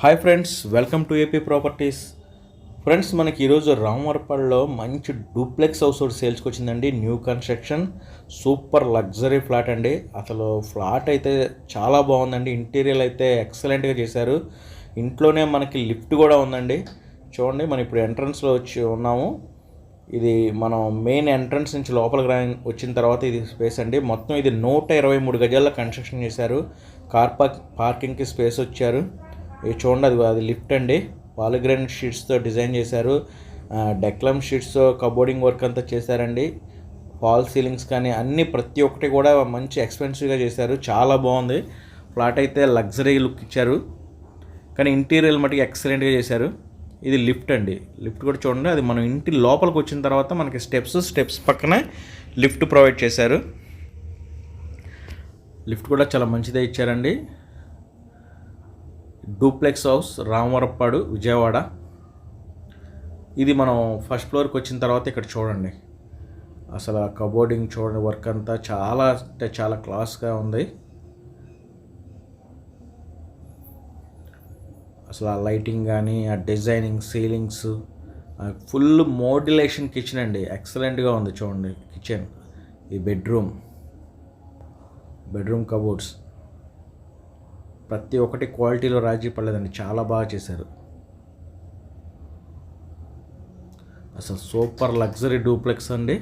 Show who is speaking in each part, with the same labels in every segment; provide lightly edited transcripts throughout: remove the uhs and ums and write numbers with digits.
Speaker 1: Hi friends, welcome to AP properties. Friends, మనకి ఈరోజు రామవరపల్లిలో మంచి డూప్లెక్స్ హౌస్ ఒకటి సేల్స్కి వచ్చిందండి. New construction super luxury flat అండి. అసలు ఫ్లాట్ అయితే చాలా బాగుందండి. ఇంటీరియర్ అయితే ఎక్సలెంట్గా చేశారు. ఇంట్లోనే మనకి లిఫ్ట్ కూడా ఉందండి. చూడండి, మనం ఇప్పుడు ఎంట్రన్స్లో వచ్చి ఉన్నాము. ఇది మనం మెయిన్ ఎంట్రన్స్ నుంచి లోపలికి వచ్చిన తర్వాత ఇది స్పేస్ అండి. మొత్తం ఇది 123 గజాల్లో కన్స్ట్రక్షన్ చేశారు. కార్ పార్కింగ్కి స్పేస్ వచ్చారు. ఇది చూడండి, అది లిఫ్ట్ అండి. పాలిగ్రానైట్ షీట్స్తో డిజైన్ చేశారు. డెక్లమ్ షీట్స్తో కబోర్డింగ్ వర్క్ అంతా చేశారండి. ఫాల్ సీలింగ్స్ కానీ అన్నీ ప్రతి ఒక్కటి కూడా మంచి ఎక్స్పెన్సివ్గా చేశారు. చాలా బాగుంది. ఫ్లాట్ అయితే లగ్జరీ లుక్ ఇచ్చారు, కానీ ఇంటీరియర్ మటుకు ఎక్సలెంట్గా చేశారు. ఇది లిఫ్ట్ అండి. లిఫ్ట్ కూడా చూడండి, అది మనం ఇంటి లోపలికి వచ్చిన తర్వాత మనకి స్టెప్స్ పక్కనే లిఫ్ట్ ప్రొవైడ్ చేశారు. లిఫ్ట్ కూడా చాలా మంచిదే ఇచ్చారండి. Duplex house, Ramavarappadu, Vijayawada. ఇది మనం ఫస్ట్ ఫ్లోర్కి వచ్చిన తర్వాత ఇక్కడ చూడండి, అసలు ఆ కబోర్డింగ్ చూడండి, వర్క్ అంతా చాలా అంటే చాలా క్లాస్గా ఉంది. అసలు ఆ లైటింగ్ కానీ, ఆ designing, ceilings, full modulation kitchen అండి. ఎక్సలెంట్గా ఉంది చూడండి కిచెన్. ఈ బెడ్రూమ్ కబోర్డ్స్ ప్రతి ఒక్కటి క్వాలిటీలో రాజీ పడలేదండి. చాలా బాగా చేశారు. అసలు సూపర్ లగ్జరీ డూప్లెక్స్ అండి.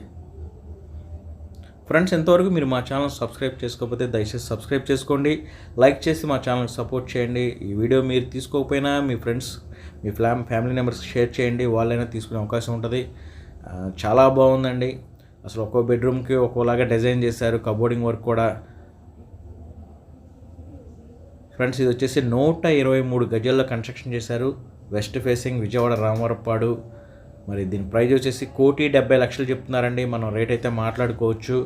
Speaker 1: ఫ్రెండ్స్, ఎంతవరకు మీరు మా ఛానల్ సబ్స్క్రైబ్ చేసుకోకపోతే దయచేసి సబ్స్క్రైబ్ చేసుకోండి. లైక్ చేసి మా ఛానల్ సపోర్ట్ చేయండి. ఈ వీడియో మీరు తీసుకోకపోయినా మీ ఫ్రెండ్స్, మీ ఫ్యామిలీ మెంబర్స్కి షేర్ చేయండి. వాళ్ళైనా తీసుకునే అవకాశం ఉంటుంది. చాలా బాగుందండి. అసలు ఒక్కో బెడ్రూమ్కి ఒక్కోలాగా డిజైన్ చేశారు. కబోర్డింగ్ వర్క్ కూడా. ఫ్రెండ్స్, ఇది వచ్చేసి 123 గజాల్లో కన్స్ట్రక్షన్ చేశారు. West facing, Vijayawada, Ramavarappadu. మరి దీని ప్రైజ్ వచ్చేసి 1,70,00,000 చెప్తున్నారండి. మనం రేట్ అయితే మాట్లాడుకోవచ్చు.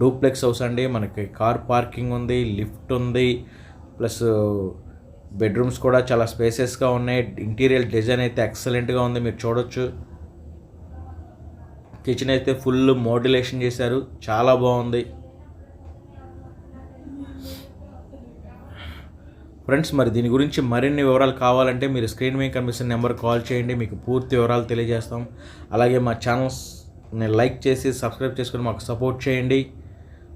Speaker 1: డూప్లెక్స్ హౌస్ అండి. మనకి కార్ పార్కింగ్ ఉంది, లిఫ్ట్ ఉంది, ప్లస్ బెడ్రూమ్స్ కూడా చాలా స్పేసెస్గా ఉన్నాయి. ఇంటీరియర్ డిజైన్ అయితే ఎక్సలెంట్గా ఉంది, మీరు చూడొచ్చు. కిచెన్ అయితే ఫుల్ మోడ్యులేషన్ చేశారు, చాలా బాగుంది. ఫ్రెండ్స్, మరి దీని గురించి మరిన్ని వివరాలు కావాలంటే మీరు స్క్రీన్ మీద కనిపిస్తున్న నెంబర్ కాల్ చేయండి, మీకు పూర్తి వివరాలు తెలియజేస్తాం. అలాగే మా ఛానల్స్ని లైక్ చేసి సబ్స్క్రైబ్ చేసుకొని మాకు సపోర్ట్ చేయండి.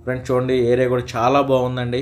Speaker 1: ఫ్రెండ్స్, చూడండి, ఏరియా కూడా చాలా బాగుందండి.